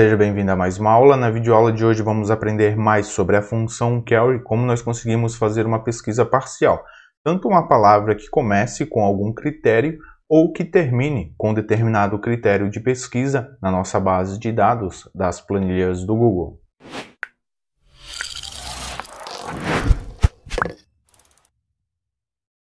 Seja bem-vindo a mais uma aula. Na videoaula de hoje vamos aprender mais sobre a função query, como nós conseguimos fazer uma pesquisa parcial. Tanto uma palavra que comece com algum critério ou que termine com determinado critério de pesquisa na nossa base de dados das planilhas do Google.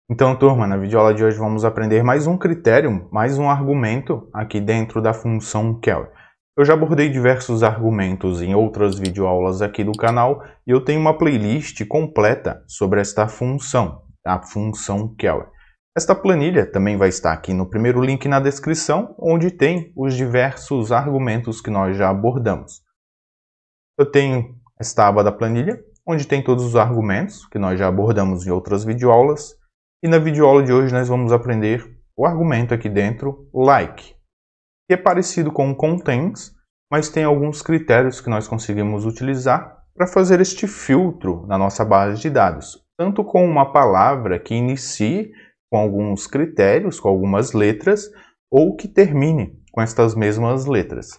Então, turma, na videoaula de hoje vamos aprender mais um critério, mais um argumento aqui dentro da função query. Eu já abordei diversos argumentos em outras videoaulas aqui do canal e eu tenho uma playlist completa sobre esta função, a função query. Esta planilha também vai estar aqui no primeiro link na descrição, onde tem os diversos argumentos que nós já abordamos. Eu tenho esta aba da planilha, onde tem todos os argumentos que nós já abordamos em outras videoaulas. E na videoaula de hoje nós vamos aprender o argumento aqui dentro, like, que é parecido com o contains, mas tem alguns critérios que nós conseguimos utilizar para fazer este filtro na nossa base de dados, tanto com uma palavra que inicie com alguns critérios, com algumas letras, ou que termine com estas mesmas letras.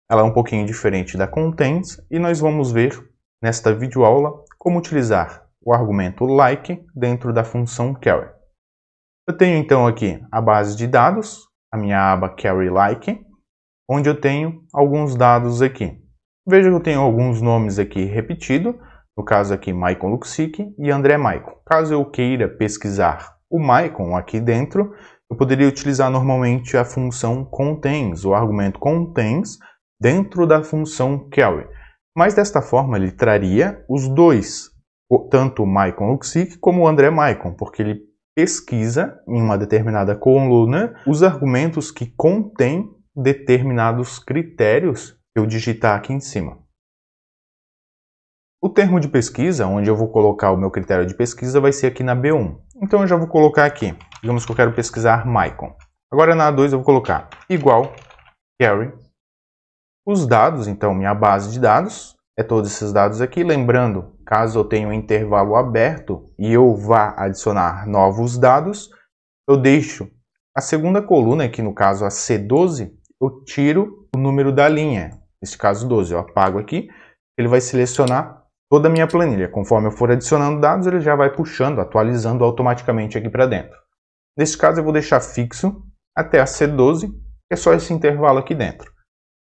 Ela é um pouquinho diferente da contains e nós vamos ver nesta videoaula como utilizar o argumento like dentro da função query. Eu tenho então aqui a base de dados, a minha aba query like, onde eu tenho alguns dados aqui. Veja que eu tenho alguns nomes aqui repetidos, no caso aqui Maicon Luksic e André Maicon. Caso eu queira pesquisar o Maicon aqui dentro, eu poderia utilizar normalmente a função contains, o argumento contains, dentro da função query. Mas desta forma ele traria os dois, tanto o Maicon Luksic como o André Maicon, porque ele pesquisa em uma determinada coluna os argumentos que contêm determinados critérios que eu digitar aqui em cima. O termo de pesquisa, onde eu vou colocar o meu critério de pesquisa, vai ser aqui na B1. Então eu já vou colocar aqui, digamos que eu quero pesquisar Maicon. Agora na A2 eu vou colocar igual query. Os dados, então minha base de dados, é todos esses dados aqui. Lembrando, caso eu tenha um intervalo aberto e eu vá adicionar novos dados, eu deixo a segunda coluna, aqui no caso a C12, eu tiro o número da linha. Neste caso 12, eu apago aqui, ele vai selecionar toda a minha planilha. Conforme eu for adicionando dados, ele já vai puxando, atualizando automaticamente aqui para dentro. Neste caso eu vou deixar fixo até a C12, que é só esse intervalo aqui dentro.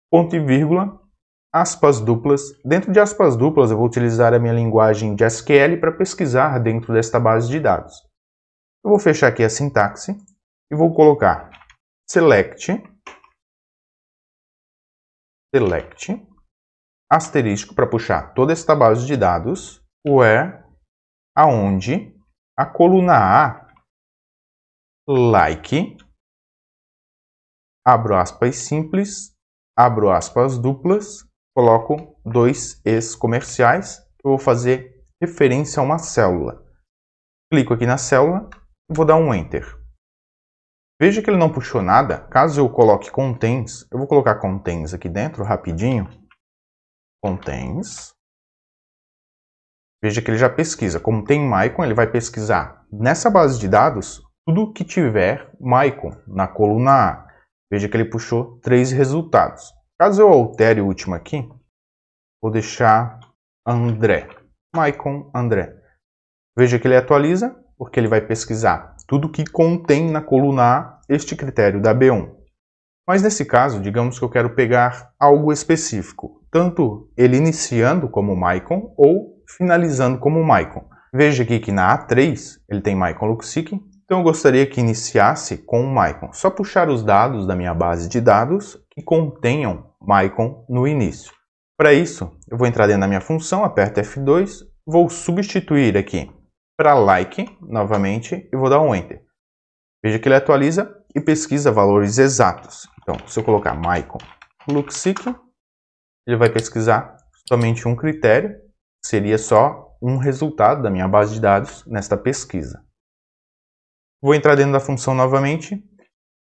Ponto e vírgula. Aspas duplas. Dentro de aspas duplas eu vou utilizar a minha linguagem de SQL para pesquisar dentro desta base de dados. Eu vou fechar aqui a sintaxe e vou colocar select, asterisco para puxar toda esta base de dados, where, aonde, a coluna A, like, abro aspas simples, abro aspas duplas, coloco dois es comerciais, eu vou fazer referência a uma célula. Clico aqui na célula e vou dar um Enter. Veja que ele não puxou nada. Caso eu coloque contains, eu vou colocar contains aqui dentro, rapidinho. Contains. Veja que ele já pesquisa. Como tem Maicon, ele vai pesquisar nessa base de dados tudo que tiver Maicon na coluna A. Veja que ele puxou 3 resultados. Caso eu altere o último aqui, vou deixar André. Maicon, André. Veja que ele atualiza, porque ele vai pesquisar tudo que contém na coluna A este critério da B1. Mas nesse caso, digamos que eu quero pegar algo específico, tanto ele iniciando como Maicon ou finalizando como Maicon. Veja aqui que na A3 ele tem Maicon Luksic, então eu gostaria que iniciasse com o Maicon. Só puxar os dados da minha base de dados que contenham Maicon no início. Para isso, eu vou entrar dentro da minha função, aperto F2, vou substituir aqui para like, novamente, e vvou dar um Enter. Veja que ele atualiza e pesquisa valores exatos. Então, se eu colocar Maicon Luksic, ele vai pesquisar somente um critério, que seria só um resultado da minha base de dados nesta pesquisa. Vou entrar dentro da função novamente.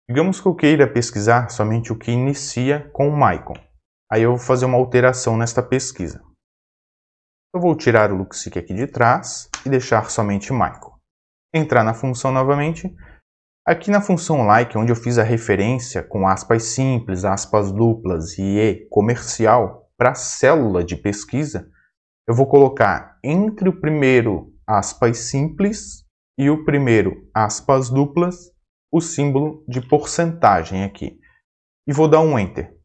Digamos que eu queira pesquisar somente o que inicia com Maicon. Aí eu vou fazer uma alteração nesta pesquisa. Eu vou tirar o Luksic aqui de trás e deixar somente Maicon. Entrar na função novamente Aqui na função like, onde eu fiz a referência com aspas simples, aspas duplas e comercial para a célula de pesquisa, eu vou colocar entre o primeiro aspas simples e o primeiro aspas duplas o símbolo de porcentagem aqui. E vou dar um Enter.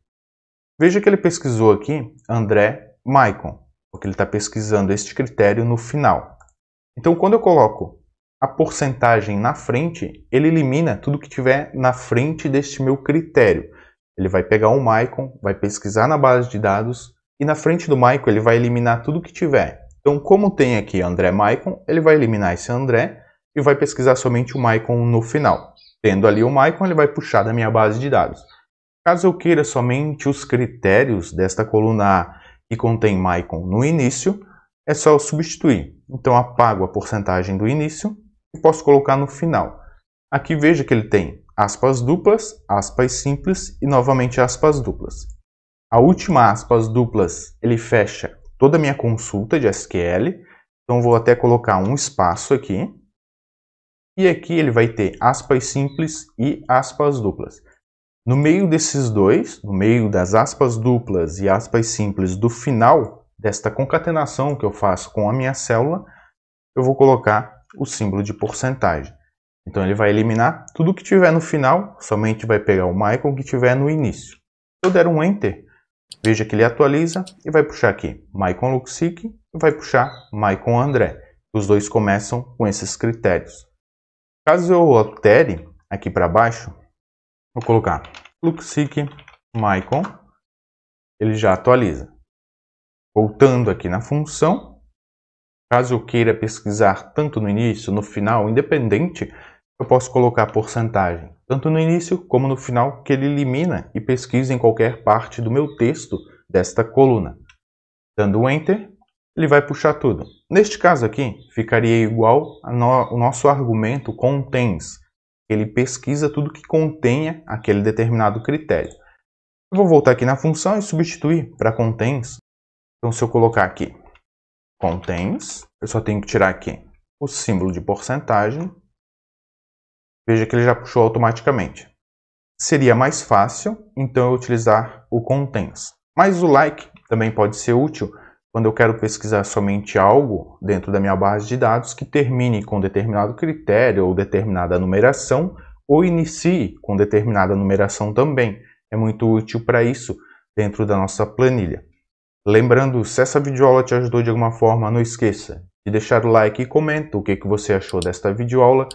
Veja que ele pesquisou aqui André Maicon, porque ele está pesquisando este critério no final. Então, quando eu coloco a porcentagem na frente, ele elimina tudo que tiver na frente deste meu critério. Ele vai pegar o Maicon, vai pesquisar na base de dados e na frente do Maicon ele vai eliminar tudo que tiver. Então, como tem aqui André Maicon, ele vai eliminar esse André e vai pesquisar somente o Maicon no final. Tendo ali o Maicon, ele vai puxar da minha base de dados. Caso eu queira somente os critérios desta coluna A que contém Maicon no início, é só eu substituir. Então, apago a porcentagem do início e posso colocar no final. Aqui veja que ele tem aspas duplas, aspas simples e novamente aspas duplas. A última aspas duplas, ele fecha toda a minha consulta de SQL. Então, vou até colocar um espaço aqui. E aqui ele vai ter aspas simples e aspas duplas. No meio desses dois, no meio das aspas duplas e aspas simples do final desta concatenação que eu faço com a minha célula, eu vou colocar o símbolo de porcentagem. Então ele vai eliminar tudo que tiver no final, somente vai pegar o Maicon que tiver no início. Se eu der um Enter, veja que ele atualiza e vai puxar aqui Maicon Luksic e vai puxar Maicon André. Os dois começam com esses critérios. Caso eu altere aqui para baixo, vou colocar Luksic Maicon, ele já atualiza. Voltando aqui na função, caso eu queira pesquisar tanto no início, no final, independente, eu posso colocar a porcentagem, tanto no início como no final, que ele elimina e pesquisa em qualquer parte do meu texto desta coluna. Dando um Enter, ele vai puxar tudo. Neste caso aqui, ficaria igual ao nosso argumento contains. Ele pesquisa tudo que contenha aquele determinado critério. Eu vou voltar aqui na função e substituir para contains. Então, se eu colocar aqui contains, eu só tenho que tirar aqui o símbolo de porcentagem. Veja que ele já puxou automaticamente. Seria mais fácil, então, eu utilizar o contains. Mas o like também pode ser útil quando eu quero pesquisar somente algo dentro da minha base de dados que termine com determinado critério ou determinada numeração, ou inicie com determinada numeração também. É muito útil para isso dentro da nossa planilha. Lembrando, se essa videoaula te ajudou de alguma forma, não esqueça de deixar o like e comenta o que você achou desta videoaula.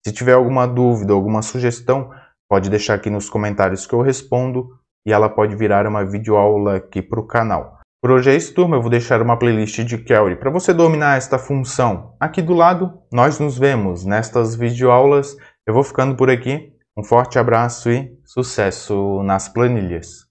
Se tiver alguma dúvida, alguma sugestão, pode deixar aqui nos comentários que eu respondo e ela pode virar uma videoaula aqui para o canal. Por hoje é isso, turma. Eu vou deixar uma playlist de Query para você dominar esta função. Aqui do lado, nós nos vemos nestas videoaulas. Eu vou ficando por aqui. Um forte abraço e sucesso nas planilhas.